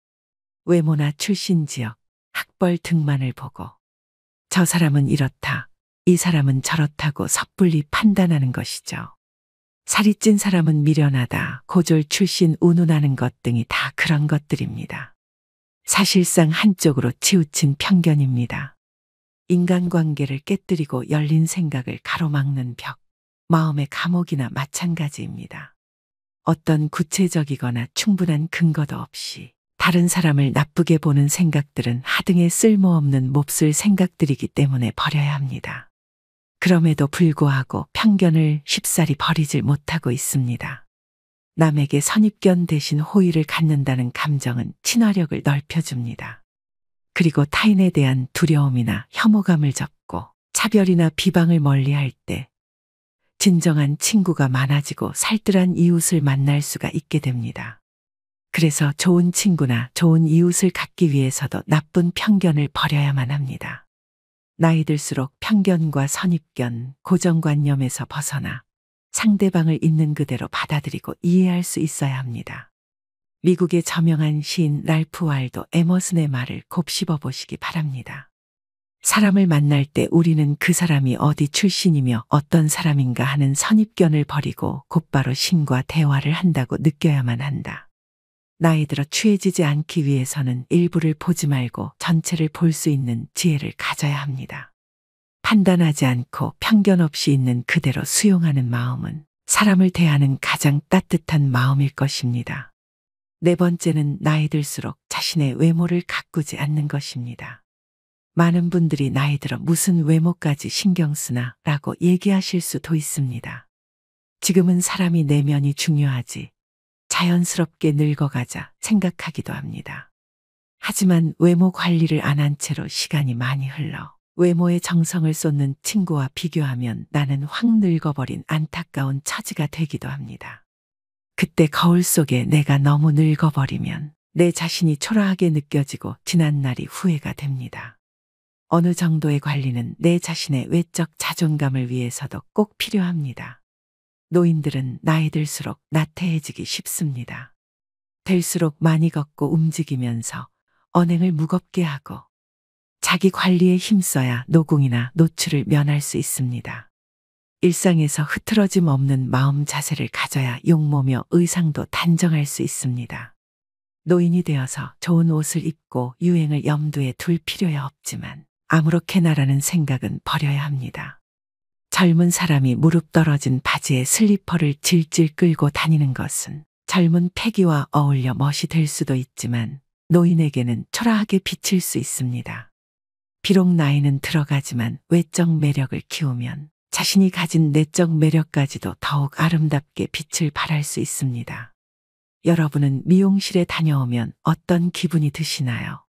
외모나 출신 지역, 학벌 등만을 보고 저 사람은 이렇다, 이 사람은 저렇다고 섣불리 판단하는 것이죠. 살이 찐 사람은 미련하다, 고졸 출신 운운하는 것 등이 다 그런 것들입니다. 사실상 한쪽으로 치우친 편견입니다. 인간관계를 깨뜨리고 열린 생각을 가로막는 벽, 마음의 감옥이나 마찬가지입니다. 어떤 구체적이거나 충분한 근거도 없이 다른 사람을 나쁘게 보는 생각들은 하등의 쓸모없는 몹쓸 생각들이기 때문에 버려야 합니다. 그럼에도 불구하고 편견을 쉽사리 버리질 못하고 있습니다. 남에게 선입견 대신 호의를 갖는다는 감정은 친화력을 넓혀줍니다. 그리고 타인에 대한 두려움이나 혐오감을 접고 차별이나 비방을 멀리할 때 진정한 친구가 많아지고 살뜰한 이웃을 만날 수가 있게 됩니다. 그래서 좋은 친구나 좋은 이웃을 갖기 위해서도 나쁜 편견을 버려야만 합니다. 나이 들수록 편견과 선입견, 고정관념에서 벗어나 상대방을 있는 그대로 받아들이고 이해할 수 있어야 합니다. 미국의 저명한 시인 랄프 waldo 에머슨의 말을 곱씹어 보시기 바랍니다. 사람을 만날 때 우리는 그 사람이 어디 출신이며 어떤 사람인가 하는 선입견을 버리고 곧바로 신과 대화를 한다고 느껴야만 한다. 나이 들어 취해지지 않기 위해서는 일부를 보지 말고 전체를 볼 수 있는 지혜를 가져야 합니다. 판단하지 않고 편견 없이 있는 그대로 수용하는 마음은 사람을 대하는 가장 따뜻한 마음일 것입니다. 네 번째는 나이 들수록 자신의 외모를 가꾸지 않는 것입니다. 많은 분들이 나이 들어 무슨 외모까지 신경 쓰나 라고 얘기하실 수도 있습니다. 지금은 사람이 내면이 중요하지, 자연스럽게 늙어가자 생각하기도 합니다. 하지만 외모 관리를 안 한 채로 시간이 많이 흘러 외모에 정성을 쏟는 친구와 비교하면 나는 확 늙어버린 안타까운 처지가 되기도 합니다. 그때 거울 속에 내가 너무 늙어버리면 내 자신이 초라하게 느껴지고 지난 날이 후회가 됩니다. 어느 정도의 관리는 내 자신의 외적 자존감을 위해서도 꼭 필요합니다. 노인들은 나이 들수록 나태해지기 쉽습니다. 될수록 많이 걷고 움직이면서 언행을 무겁게 하고 자기 관리에 힘써야 노궁이나 노출을 면할 수 있습니다. 일상에서 흐트러짐 없는 마음 자세를 가져야 용모며 의상도 단정할 수 있습니다. 노인이 되어서 좋은 옷을 입고 유행을 염두에 둘 필요야 없지만 아무렇게나라는 생각은 버려야 합니다. 젊은 사람이 무릎 떨어진 바지에 슬리퍼를 질질 끌고 다니는 것은 젊은 패기와 어울려 멋이 될 수도 있지만 노인에게는 초라하게 비칠 수 있습니다. 비록 나이는 들어가지만 외적 매력을 키우면 자신이 가진 내적 매력까지도 더욱 아름답게 빛을 발할 수 있습니다. 여러분은 미용실에 다녀오면 어떤 기분이 드시나요?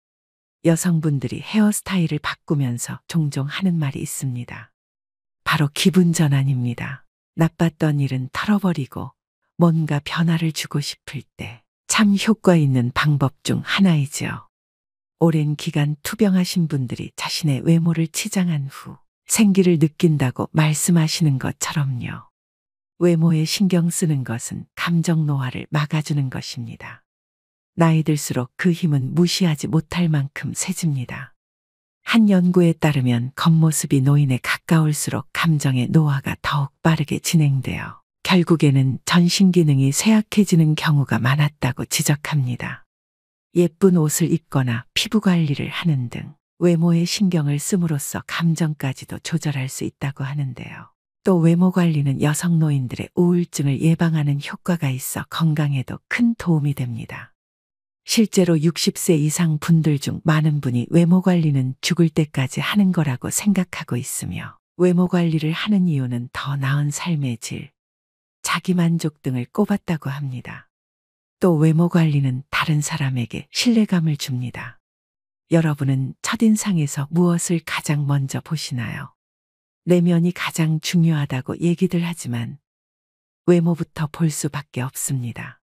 여성분들이 헤어스타일을 바꾸면서 종종 하는 말이 있습니다. 바로 기분 전환입니다. 나빴던 일은 털어버리고 뭔가 변화를 주고 싶을 때 참 효과 있는 방법 중 하나이지요. 오랜 기간 투병하신 분들이 자신의 외모를 치장한 후 생기를 느낀다고 말씀하시는 것처럼요. 외모에 신경 쓰는 것은 감정 노화를 막아주는 것입니다. 나이 들수록 그 힘은 무시하지 못할 만큼 세집니다. 한 연구에 따르면 겉모습이 노인에 가까울수록 감정의 노화가 더욱 빠르게 진행되어 결국에는 전신 기능이 쇠약해지는 경우가 많았다고 지적합니다. 예쁜 옷을 입거나 피부 관리를 하는 등 외모에 신경을 씀으로써 감정까지도 조절할 수 있다고 하는데요. 또 외모 관리는 여성 노인들의 우울증을 예방하는 효과가 있어 건강에도 큰 도움이 됩니다. 실제로 60세 이상 분들 중 많은 분이 외모 관리는 죽을 때까지 하는 거라고 생각하고 있으며 외모 관리를 하는 이유는 더 나은 삶의 질, 자기만족 등을 꼽았다고 합니다. 또 외모 관리는 다른 사람에게 신뢰감을 줍니다. 여러분은 첫인상에서 무엇을 가장 먼저 보시나요? 내면이 가장 중요하다고 얘기들 하지만 외모부터 볼 수밖에 없습니다.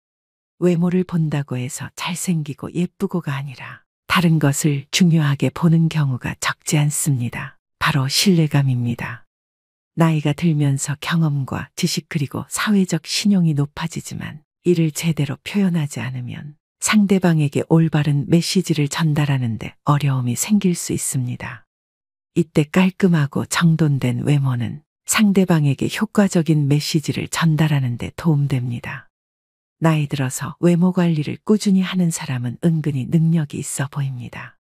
외모를 본다고 해서 잘생기고 예쁘고가 아니라 다른 것을 중요하게 보는 경우가 적지 않습니다. 바로 신뢰감입니다. 나이가 들면서 경험과 지식 그리고 사회적 신용이 높아지지만 이를 제대로 표현하지 않으면 상대방에게 올바른 메시지를 전달하는데 어려움이 생길 수 있습니다. 이때 깔끔하고 정돈된 외모는 상대방에게 효과적인 메시지를 전달하는 데 도움됩니다. 나이 들어서 외모 관리를 꾸준히 하는 사람은 은근히 능력이 있어 보입니다.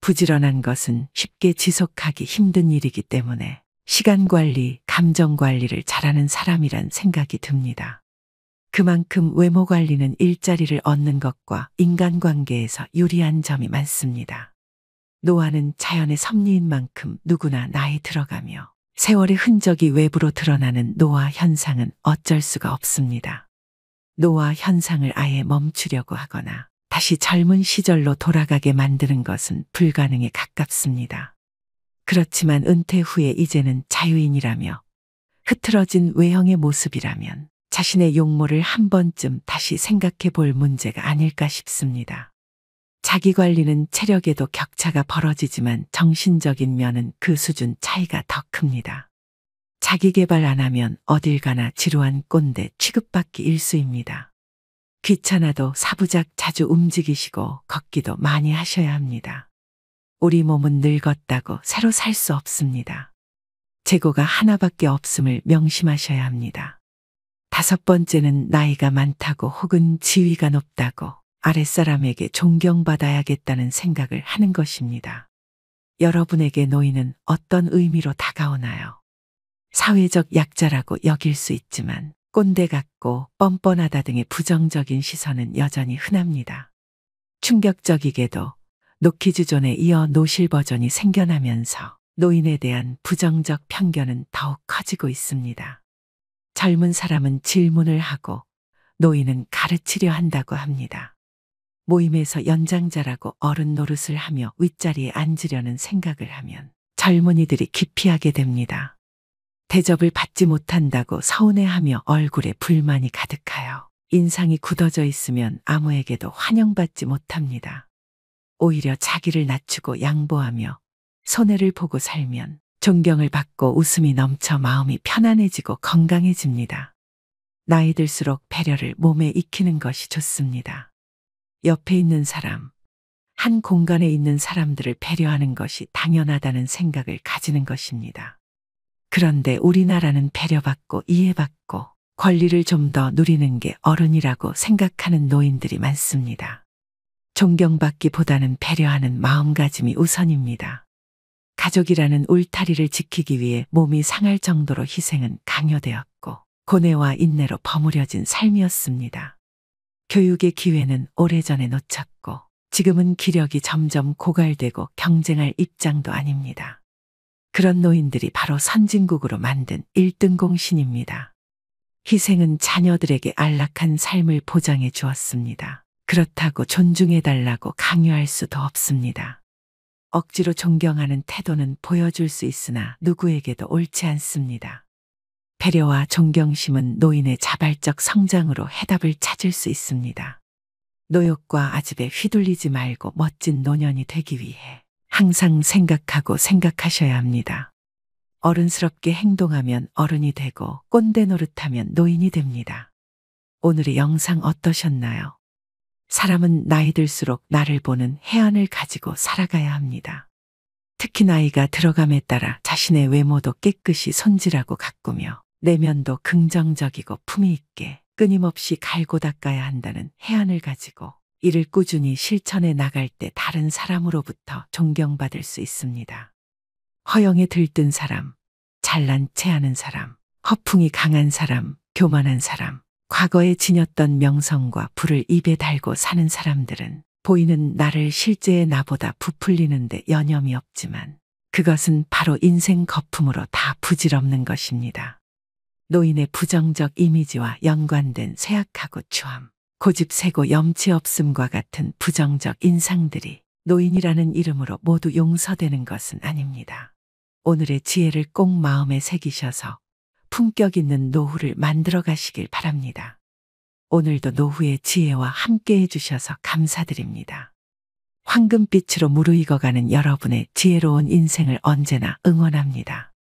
부지런한 것은 쉽게 지속하기 힘든 일이기 때문에 시간 관리, 감정 관리를 잘하는 사람이란 생각이 듭니다. 그만큼 외모 관리는 일자리를 얻는 것과 인간관계에서 유리한 점이 많습니다. 노화는 자연의 섭리인 만큼 누구나 나이 들어가며 세월의 흔적이 외부로 드러나는 노화 현상은 어쩔 수가 없습니다. 노화 현상을 아예 멈추려고 하거나 다시 젊은 시절로 돌아가게 만드는 것은 불가능에 가깝습니다. 그렇지만 은퇴 후에 이제는 자유인이라며 흐트러진 외형의 모습이라면 자신의 용모를 한 번쯤 다시 생각해 볼 문제가 아닐까 싶습니다. 자기 관리는 체력에도 격차가 벌어지지만 정신적인 면은 그 수준 차이가 더 큽니다. 자기 개발 안 하면 어딜 가나 지루한 꼰대 취급받기 일쑤입니다. 귀찮아도 사부작 자주 움직이시고 걷기도 많이 하셔야 합니다. 우리 몸은 늙었다고 새로 살 수 없습니다. 재고가 하나밖에 없음을 명심하셔야 합니다. 5번째는 나이가 많다고 혹은 지위가 높다고 아랫사람에게 존경받아야겠다는 생각을 하는 것입니다. 여러분에게 노인은 어떤 의미로 다가오나요? 사회적 약자라고 여길 수 있지만 꼰대 같고 뻔뻔하다 등의 부정적인 시선은 여전히 흔합니다. 충격적이게도 노키즈존에 이어 노실 버전이 생겨나면서 노인에 대한 부정적 편견은 더욱 커지고 있습니다. 젊은 사람은 질문을 하고 노인은 가르치려 한다고 합니다. 모임에서 연장자라고 어른 노릇을 하며 윗자리에 앉으려는 생각을 하면 젊은이들이 기피하게 됩니다. 대접을 받지 못한다고 서운해하며 얼굴에 불만이 가득하여 인상이 굳어져 있으면 아무에게도 환영받지 못합니다. 오히려 자기를 낮추고 양보하며 손해를 보고 살면 존경을 받고 웃음이 넘쳐 마음이 편안해지고 건강해집니다. 나이 들수록 배려를 몸에 익히는 것이 좋습니다. 옆에 있는 사람, 한 공간에 있는 사람들을 배려하는 것이 당연하다는 생각을 가지는 것입니다. 그런데 우리나라는 배려받고 이해받고 권리를 좀 더 누리는 게 어른이라고 생각하는 노인들이 많습니다. 존경받기보다는 배려하는 마음가짐이 우선입니다. 가족이라는 울타리를 지키기 위해 몸이 상할 정도로 희생은 강요되었고 고뇌와 인내로 버무려진 삶이었습니다. 교육의 기회는 오래전에 놓쳤고 지금은 기력이 점점 고갈되고 경쟁할 입장도 아닙니다. 그런 노인들이 바로 선진국으로 만든 1등 공신입니다. 희생은 자녀들에게 안락한 삶을 보장해 주었습니다. 그렇다고 존중해달라고 강요할 수도 없습니다. 억지로 존경하는 태도는 보여줄 수 있으나 누구에게도 옳지 않습니다. 배려와 존경심은 노인의 자발적 성장으로 해답을 찾을 수 있습니다. 노욕과 아집에 휘둘리지 말고 멋진 노년이 되기 위해 항상 생각하고 생각하셔야 합니다. 어른스럽게 행동하면 어른이 되고 꼰대 노릇하면 노인이 됩니다. 오늘의 영상 어떠셨나요? 사람은 나이 들수록 나를 보는 해안을 가지고 살아가야 합니다. 특히 나이가 들어감에 따라 자신의 외모도 깨끗이 손질하고 가꾸며 내면도 긍정적이고 품위 있게 끊임없이 갈고 닦아야 한다는 해안을 가지고 이를 꾸준히 실천해 나갈 때 다른 사람으로부터 존경받을 수 있습니다. 허영에 들뜬 사람, 잘난 체하는 사람, 허풍이 강한 사람, 교만한 사람, 과거에 지녔던 명성과 부를 입에 달고 사는 사람들은 보이는 나를 실제의 나보다 부풀리는데 여념이 없지만 그것은 바로 인생 거품으로 다 부질없는 것입니다. 노인의 부정적 이미지와 연관된 쇠약하고 추함, 고집세고 염치 없음과 같은 부정적 인상들이 노인이라는 이름으로 모두 용서되는 것은 아닙니다. 오늘의 지혜를 꼭 마음에 새기셔서 품격 있는 노후를 만들어 가시길 바랍니다. 오늘도 노후의 지혜와 함께 해주셔서 감사드립니다. 황금빛으로 무르익어가는 여러분의 지혜로운 인생을 언제나 응원합니다.